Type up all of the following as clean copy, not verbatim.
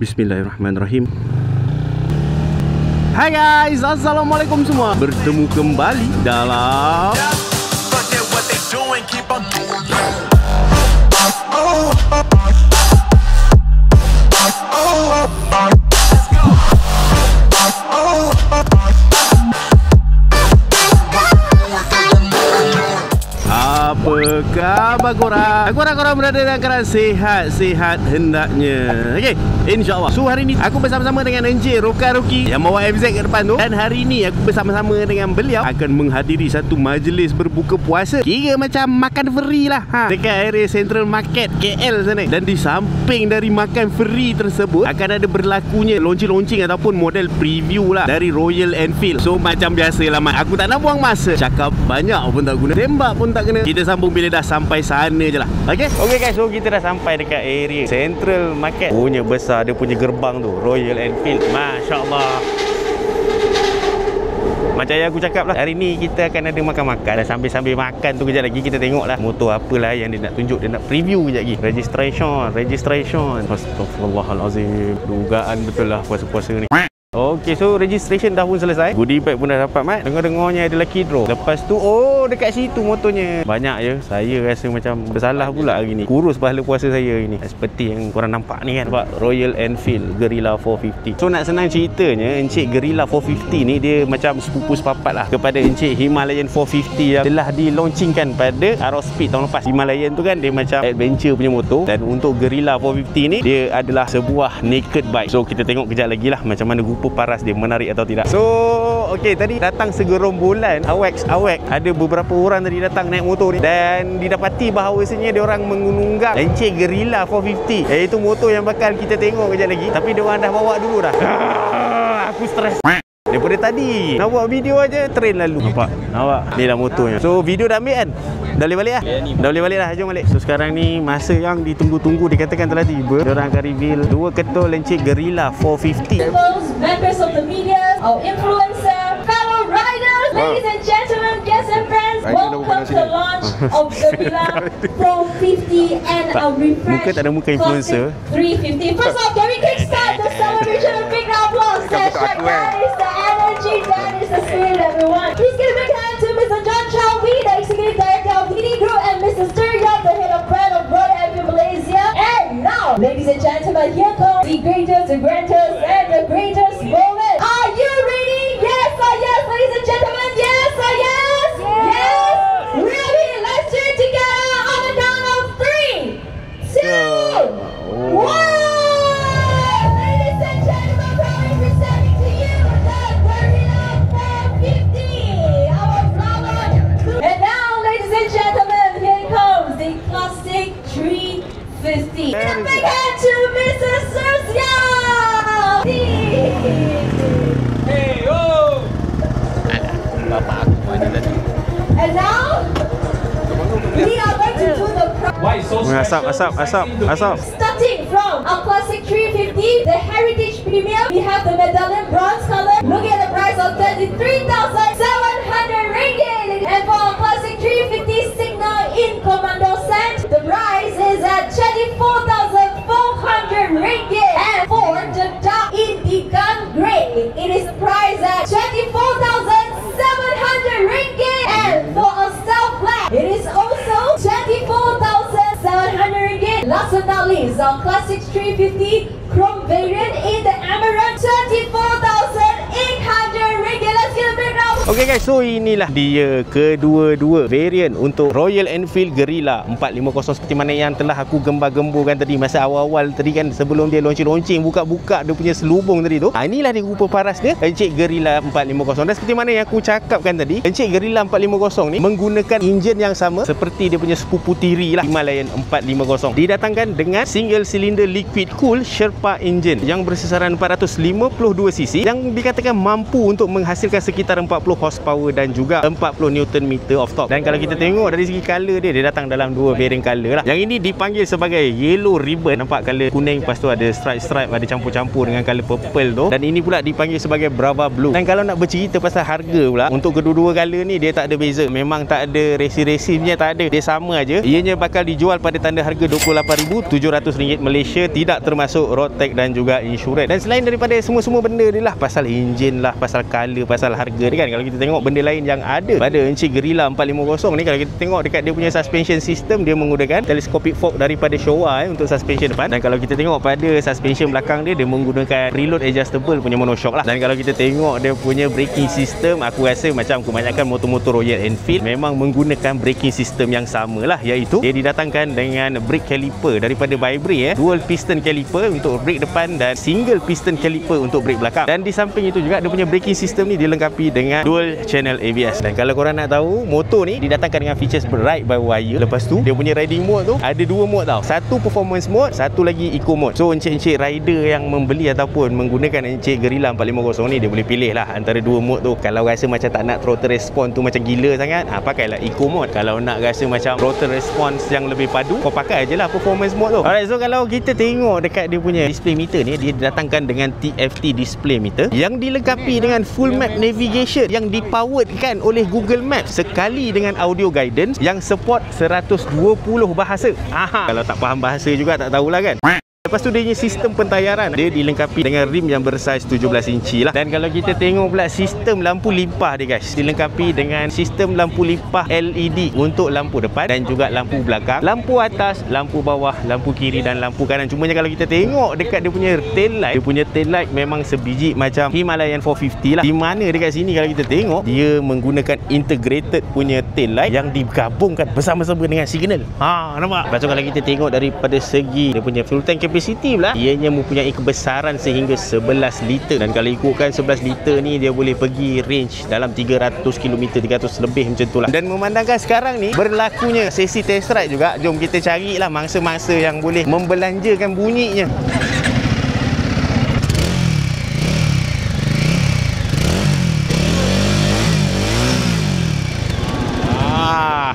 Bismillahirrahmanirrahim. Hai guys, Assalamualaikum semua. Bertemu kembali dalam apa khabar korang? Korang berada dalam keadaan sihat-sihat hendaknya. Okey, insya-Allah. So hari ni aku bersama-sama dengan Encik Roka Ruki yang bawa FZ kat depan tu. Dan hari ni aku bersama-sama dengan beliau akan menghadiri satu majlis berbuka puasa. Kira macam makan free lah dekat area Central Market KL sana. Dan di samping dari makan free tersebut akan ada berlakunya launching ataupun model preview lah dari Royal Enfield. So macam biasalah mat, aku tak nak buang masa. Cakap banyak pun tak guna, tembak pun tak kena. Kita sambung bila dah sampai sana je lah. Okay guys, so kita dah sampai dekat area Central Market. Punya besar dia punya gerbang tu, Royal Enfield. Masya Allah. Macam yang aku cakap lah, hari ni kita akan ada makan-makan. Dan sambil-sambil makan tu kejap lagi kita tengok lah motor apalah yang dia nak tunjuk. Dia nak preview kejap lagi. Registration. Astagfirullahalazim. Dugaan betul lah puasa-puasa ni. Okey, so registration dah pun selesai. Goodie bag pun dah dapat mat. Dengar-dengarnya ada lucky draw. Lepas tu, dekat situ motornya. Banyak je. Saya rasa macam bersalah pula hari ni. Kurus pahala puasa saya hari ni. Seperti yang korang nampak ni kan. Nampak Royal Enfield Guerrilla 450. So nak senang ceritanya, Encik Guerrilla 450 ni dia macam sepupu sepapat lah kepada Encik Himalayan 450 yang telah dilaunchingkan pada Aerospeed tahun lepas. Himalayan tu kan dia macam adventure punya motor. Dan untuk Guerrilla 450 ni, dia adalah sebuah naked bike. So kita tengok kejap lagi lah macam mana paras dia menarik atau tidak. So okey, tadi datang segerombolan awak. Ada beberapa orang tadi datang naik motor ni dan didapati bahawasanya dia orang mengunggah Encik Guerilla 450, iaitu motor yang bakal kita tengok kejap lagi. Tapi dia orang dah bawa dulu dah. Aku stres daripada tadi. Nak buat video aja train lalu. Nampak ni lah motornya. So video dah ambil kan? Dah boleh balik lah? Dah boleh balik lah. Jom balik. So sekarang ni masa yang ditunggu-tunggu dikatakan telah tiba. Diorang akan reveal dua ketul Encik Guerilla 450. Members of the media, our influencer, fellow riders, ladies and gentlemen, guests and friends, welcome to the launch of Guerilla 450 and a refreshed Classic 350. First off, can we kickstart the celebration with big applause? That's right, that is the energy, that is the spirit that we want. Please give a big hand to Mr. John Chowee, the Executive Director of PD Group, and Mr. Sturya, the head of brand of Royal Enfield Malaysia. And now, ladies and gentlemen, here comes the greatest, the grandest, and the greatest moment. Are you ready? Yes or yes, ladies and gentlemen? Yes or yes? Yes. Ready? Let's do it together on the count of 3, 2, 1. Ladies and gentlemen, proudly presenting to you the Guerilla 450. Our flower. And now, ladies and gentlemen, here comes the Classic 350. And a big hand to Mr. Sturya. Hey, Bapak aku mana tadi? And now, we are going to do the Asap. starting from our Classic 350, the Heritage Premium. We have the medallion bronze color. Look at the price of 33,700 ringgit. And for our Classic 350 Signal in Commando set, the price is at 24,400 ringgit. And for the Dark Indigan Grey, it is priced at 24,700 ringgit. And for a Stealth Black, it is also 24,700 ringgit. Last but not least, our Classic 350 Chrome variant in the Emerald, 24,800 ringgit. Let's get a big round. Okay guys, so inilah dia kedua-dua variant untuk Royal Enfield Guerilla 450 seperti mana yang telah aku gembar-gemburkan tadi masa awal-awal tadi kan, sebelum dia launching buka-buka dia punya selubung tadi tu. Inilah dia rupa paras dia, Encik Guerilla 450. Dan seperti mana yang aku cakapkan tadi, Encik Guerilla 450 ni menggunakan enjin yang sama seperti dia punya sepupu tiri lah, Himalayan 450. Didatangkan dengan single cylinder liquid cool Sherpa engine yang bersesaran 452cc yang dikatakan mampu untuk menghasilkan sekitar 40 horsepower dan juga 40 Newton meter of torque. Dan kalau kita tengok dari segi color dia datang dalam dua variant color lah. Yang ini dipanggil sebagai yellow ribbon, nampak color kuning, lepas tu ada stripe-stripe, ada campur-campur dengan color purple tu. Dan ini pula dipanggil sebagai Brava Blue. Dan kalau nak bercerita pasal harga pula, untuk kedua-dua color ni dia tak ada beza. Memang tak ada resi-resinya, tak ada. Dia sama aja. Ianya bakal dijual pada tanda harga RM28,700 Malaysia, tidak termasuk road tax dan juga insurans. Dan selain daripada semua benda dia lah, pasal enjin lah, pasal color, pasal harga dia kan, kalau kita tengok benda lain yang ada pada Encik Guerrilla 450 ni, kalau kita tengok dekat dia punya suspension system, dia menggunakan telescopic fork daripada Showa untuk suspension depan. Dan kalau kita tengok pada suspension belakang dia menggunakan preload adjustable punya monoshock lah. Dan kalau kita tengok dia punya braking system, aku rasa macam kebanyakan motor-motor Royal Enfield memang menggunakan braking system yang sama lah, iaitu dia didatangkan dengan brake caliper daripada Vibray, dual piston caliper untuk brake depan dan single piston caliper untuk brake belakang. Dan di samping itu juga dia punya braking system ni dilengkapi dengan dual channel ABS. Dan kalau korang nak tahu, motor ni didatangkan dengan features ride by wire. Lepas tu dia punya riding mode tu ada dua mode tau. Satu performance mode, satu lagi eco mode. So encik-encik rider yang membeli ataupun menggunakan Encik Guerrilla 450 ni, dia boleh pilih lah antara dua mode tu. Kalau rasa macam tak nak throttle response tu macam gila sangat, pakailah eco mode. Kalau nak rasa macam throttle response yang lebih padu, kau pakai je lah performance mode tu. Alright, so kalau kita tengok dekat dia punya display meter ni, dia didatangkan dengan TFT display meter yang dilengkapi dengan full map navigation yang dipoweredkan oleh Google Maps, sekali dengan audio guidance yang support 120 bahasa. Kalau tak faham bahasa juga tak tahulah kan. Lepas tu dia punya sistem pentayaran, dia dilengkapi dengan rim yang bersaiz 17 inci lah. Dan kalau kita tengok pula sistem lampu limpah dia guys, dilengkapi dengan sistem lampu limpah LED untuk lampu depan dan juga lampu belakang, lampu atas, lampu bawah, lampu kiri dan lampu kanan. Cumanya kalau kita tengok dekat dia punya tail light, dia punya tail light memang sebiji macam Himalayan 450 lah. Di mana dekat sini kalau kita tengok, dia menggunakan integrated punya tail light yang digabungkan bersama-sama dengan signal. Nampak? Lepas tu kalau kita tengok daripada segi dia punya fuel tank capacity pula, ianya mempunyai kebesaran sehingga 11 liter. Dan kalau ikutkan 11 liter ni, dia boleh pergi range dalam 300 km, 300 lebih macam tu lah. Dan memandangkan sekarang ni berlakunya sesi test ride juga, jom kita carilah mangsa-mangsa yang boleh membelanjakan bunyinya.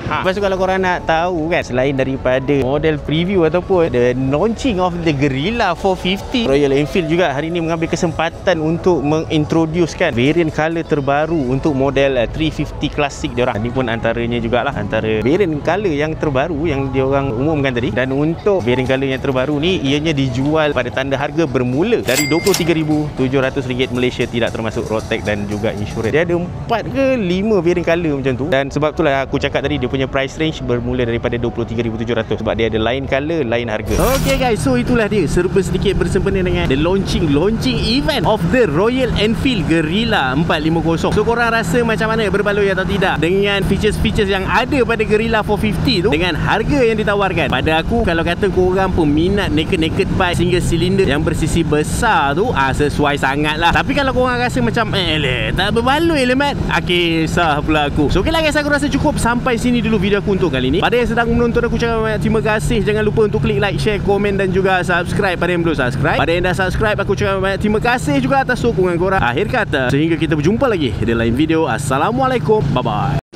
Lepas tu kalau korang nak tahu kan, selain daripada model preview ataupun the launching of the Guerrilla 450, Royal Enfield juga hari ni mengambil kesempatan untuk mengintroducekan variant color terbaru untuk model 350 klasik diorang. Ini pun antaranya jugalah antara variant color yang terbaru yang diorang umumkan tadi. Dan untuk variant color yang terbaru ni, ianya dijual pada tanda harga bermula dari RM23,700 Malaysia, tidak termasuk road tax dan juga insurans. Dia ada 4 ke 5 variant color macam tu. Dan sebab itulah aku cakap tadi, dia punya price range bermula daripada RM23,700 sebab dia ada lain color, lain harga. Okay guys, so itulah dia serba sedikit bersempena dengan the launching event of the Royal Enfield Guerrilla 450. So korang rasa macam mana, berbaloi atau tidak dengan features-features yang ada pada Guerrilla 450 tu dengan harga yang ditawarkan? Pada aku, kalau kata korang peminat naked bike single cylinder yang bersisi besar tu, sesuai sangat lah. Tapi kalau korang rasa macam tak berbaloi lah mat, kisah pula aku. So okay lah guys, aku rasa cukup sampai sini dulu video aku untuk kali ni. Pada yang sedang menonton, aku cakap banyak terima kasih. Jangan lupa untuk klik like, share, komen dan juga subscribe pada yang belum subscribe. Pada yang dah subscribe, aku cakap banyak terima kasih juga atas sokongan korang. Akhir kata, sehingga kita berjumpa lagi di lain video. Assalamualaikum, bye bye.